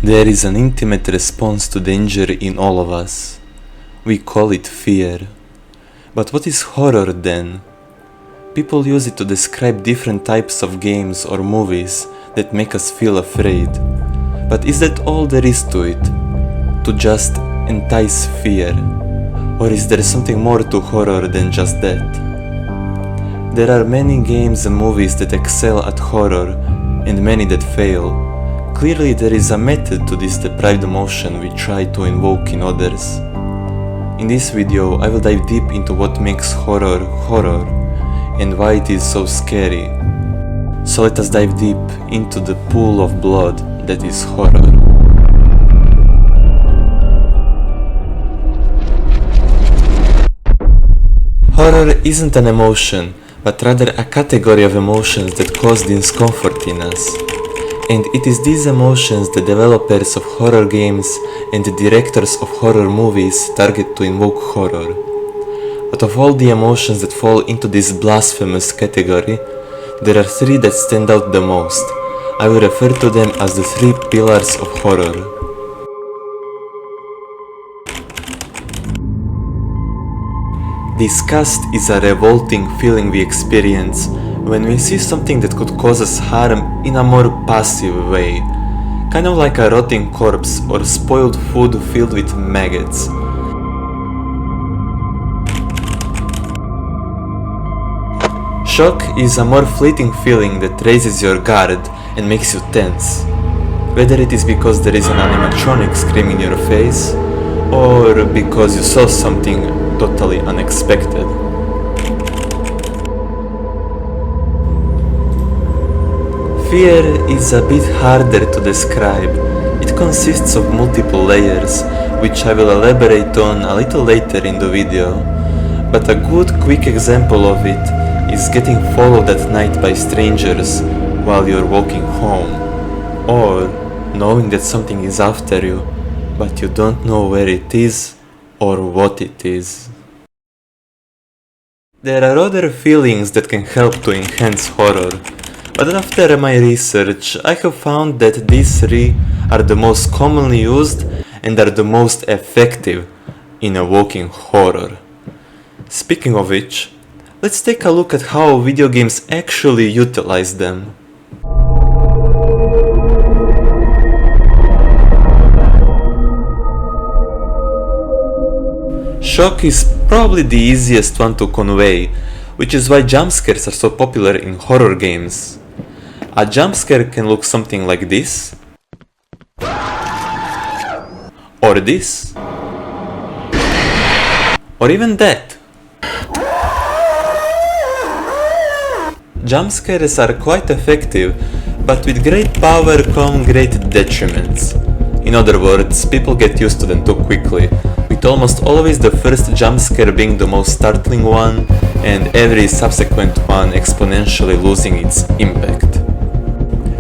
There is an intimate response to danger in all of us. We call it fear. But what is horror then? People use it to describe different types of games or movies that make us feel afraid. But is that all there is to it? To just entice fear? Or is there something more to horror than just that? There are many games and movies that excel at horror, and many that fail. Clearly there is a method to this deprived emotion we try to invoke in others. In this video I will dive deep into what makes horror horror and why it is so scary. So let us dive deep into the pool of blood that is horror. Horror isn't an emotion, but rather a category of emotions that cause discomfort in us. And it is these emotions the developers of horror games and the directors of horror movies target to invoke horror. But of all the emotions that fall into this blasphemous category, there are three that stand out the most. I will refer to them as the three pillars of horror. Disgust is a revolting feeling we experience when we see something that could cause us harm in a more passive way, kind of like a rotting corpse or spoiled food filled with maggots. Shock is a more fleeting feeling that raises your guard and makes you tense, whether it is because there is an animatronic screaming in your face, or because you saw something totally unexpected. Fear is a bit harder to describe. It consists of multiple layers, which I will elaborate on a little later in the video. But a good quick example of it is getting followed at night by strangers while you're walking home, or knowing that something is after you, but you don't know where it is or what it is. There are other feelings that can help to enhance horror. But after my research, I have found that these three are the most commonly used and are the most effective in evoking horror. Speaking of which, let's take a look at how video games actually utilize them. Shock is probably the easiest one to convey, which is why jump scares are so popular in horror games. A jump scare can look something like this, or this, or even that. Jump scares are quite effective, but with great power come great detriments. In other words, people get used to them too quickly, with almost always the first jump scare being the most startling one, and every subsequent one exponentially losing its impact.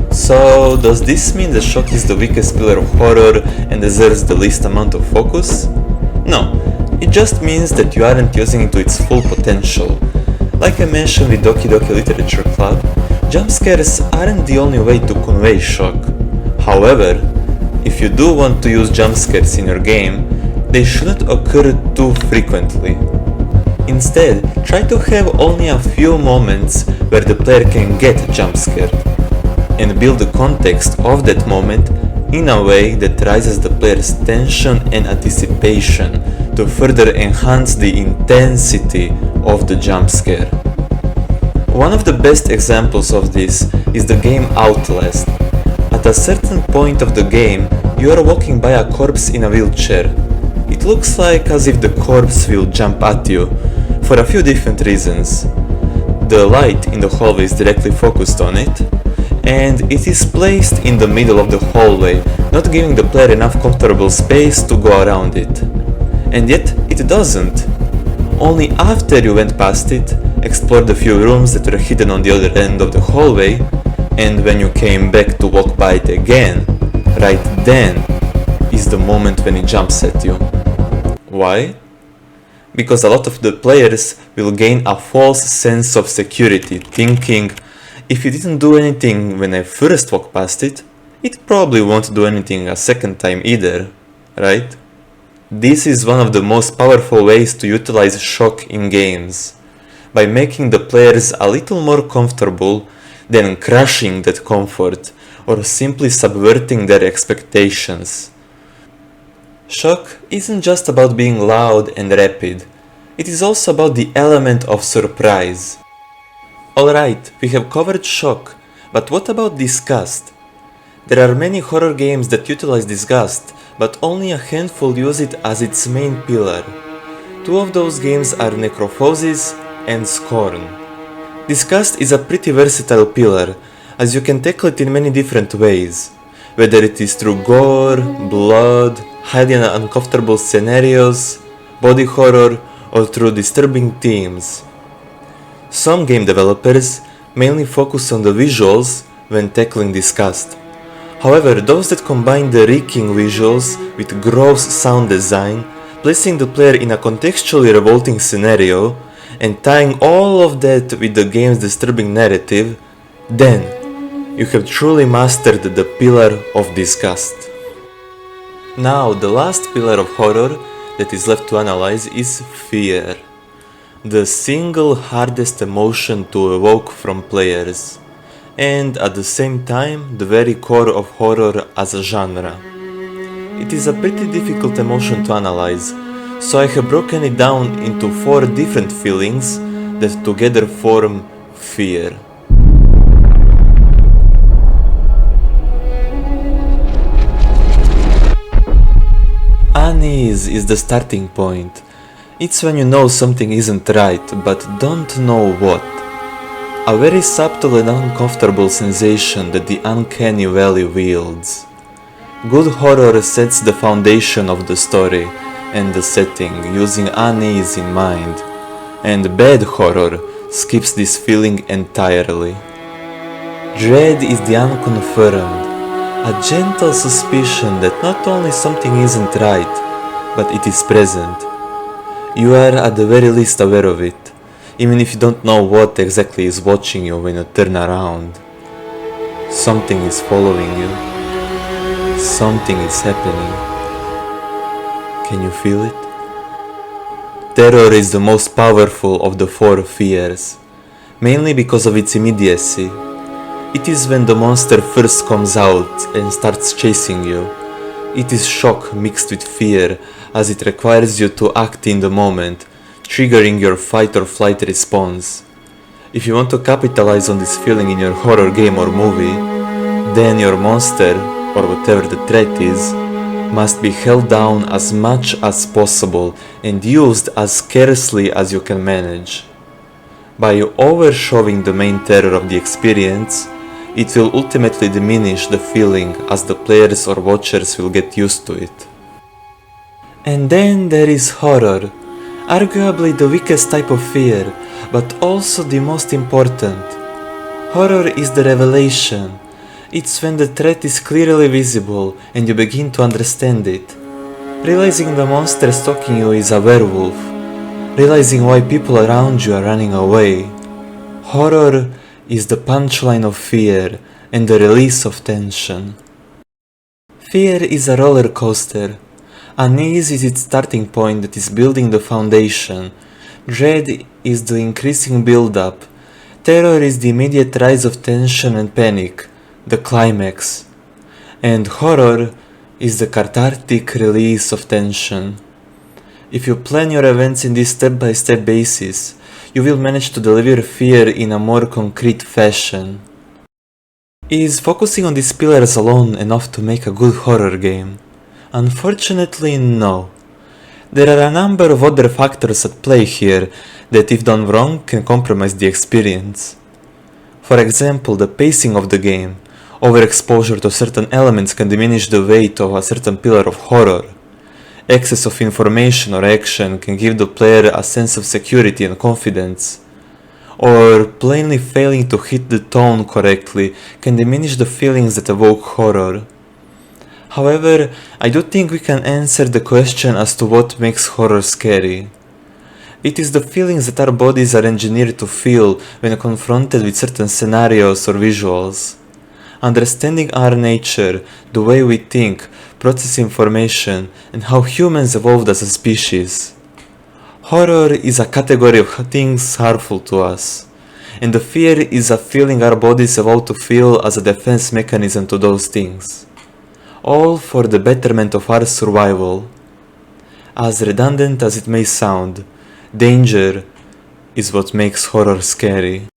So, does this mean that shock is the weakest pillar of horror and deserves the least amount of focus? No, it just means that you aren't using it to its full potential. Like I mentioned with Doki Doki Literature Club, jump scares aren't the only way to convey shock. However, if you do want to use jump scares in your game, they shouldn't occur too frequently. Instead, try to have only a few moments where the player can get jump scared, and build the context of that moment in a way that raises the player's tension and anticipation to further enhance the intensity of the jump scare. One of the best examples of this is the game Outlast. At a certain point of the game, you are walking by a corpse in a wheelchair. It looks like as if the corpse will jump at you, for a few different reasons. The light in the hallway is directly focused on it, and it is placed in the middle of the hallway, not giving the player enough comfortable space to go around it. And yet, it doesn't. Only after you went past it, explored a few rooms that were hidden on the other end of the hallway, and when you came back to walk by it again, right then is the moment when it jumps at you. Why? Because a lot of the players will gain a false sense of security, thinking, if you didn't do anything when I first walked past it, it probably won't do anything a second time either, right? This is one of the most powerful ways to utilize shock in games, by making the players a little more comfortable than crushing that comfort or simply subverting their expectations. Shock isn't just about being loud and rapid, it is also about the element of surprise. Alright, we have covered shock, but what about disgust? There are many horror games that utilize disgust, but only a handful use it as its main pillar. Two of those games are Necrophosis and Scorn. Disgust is a pretty versatile pillar, as you can tackle it in many different ways, whether it is through gore, blood, highly uncomfortable scenarios, body horror, or through disturbing themes. Some game developers mainly focus on the visuals when tackling disgust. However, those that combine the reeking visuals with gross sound design, placing the player in a contextually revolting scenario, and tying all of that with the game's disturbing narrative, then you have truly mastered the pillar of disgust. Now, the last pillar of horror that is left to analyze is fear, the single hardest emotion to evoke from players, and at the same time the very core of horror as a genre. It is a pretty difficult emotion to analyze, so I have broken it down into 4 different feelings that together form fear. Unease is the starting point. It's when you know something isn't right, but don't know what. A very subtle and uncomfortable sensation that the uncanny valley wields. Good horror sets the foundation of the story and the setting using unease in mind, and bad horror skips this feeling entirely. Dread is the unconfirmed, a gentle suspicion that not only something isn't right, but it is present. You are at the very least aware of it, even if you don't know what exactly is watching you when you turn around. Something is following you. Something is happening. Can you feel it? Terror is the most powerful of the 4 fears, mainly because of its immediacy. It is when the monster first comes out and starts chasing you. It is shock mixed with fear, as it requires you to act in the moment, triggering your fight or flight response. If you want to capitalize on this feeling in your horror game or movie, then your monster, or whatever the threat is, must be held down as much as possible and used as scarcely as you can manage. By overshowing the main terror of the experience, it will ultimately diminish the feeling as the players or watchers will get used to it. And then there is horror, arguably the weakest type of fear, but also the most important. Horror is the revelation. It's when the threat is clearly visible and you begin to understand it. Realizing the monster stalking you is a werewolf. Realizing why people around you are running away. Horror is the punchline of fear and the release of tension. Fear is a roller coaster. Unease is its starting point that is building the foundation. Dread is the increasing build-up. Terror is the immediate rise of tension and panic, the climax. And horror is the cathartic release of tension. If you plan your events in this step-by-step basis, you will manage to deliver fear in a more concrete fashion. Is focusing on these pillars alone enough to make a good horror game? Unfortunately, no. There are a number of other factors at play here that, if done wrong, can compromise the experience. For example, the pacing of the game. Overexposure to certain elements can diminish the weight of a certain pillar of horror. Excess of information or action can give the player a sense of security and confidence. Or plainly failing to hit the tone correctly can diminish the feelings that evoke horror. However, I do think we can answer the question as to what makes horror scary. It is the feelings that our bodies are engineered to feel when confronted with certain scenarios or visuals. Understanding our nature, the way we think, process information, and how humans evolved as a species. Horror is a category of things harmful to us, and the fear is a feeling our bodies evolved to feel as a defense mechanism to those things. All for the betterment of our survival. As redundant as it may sound, danger is what makes horror scary.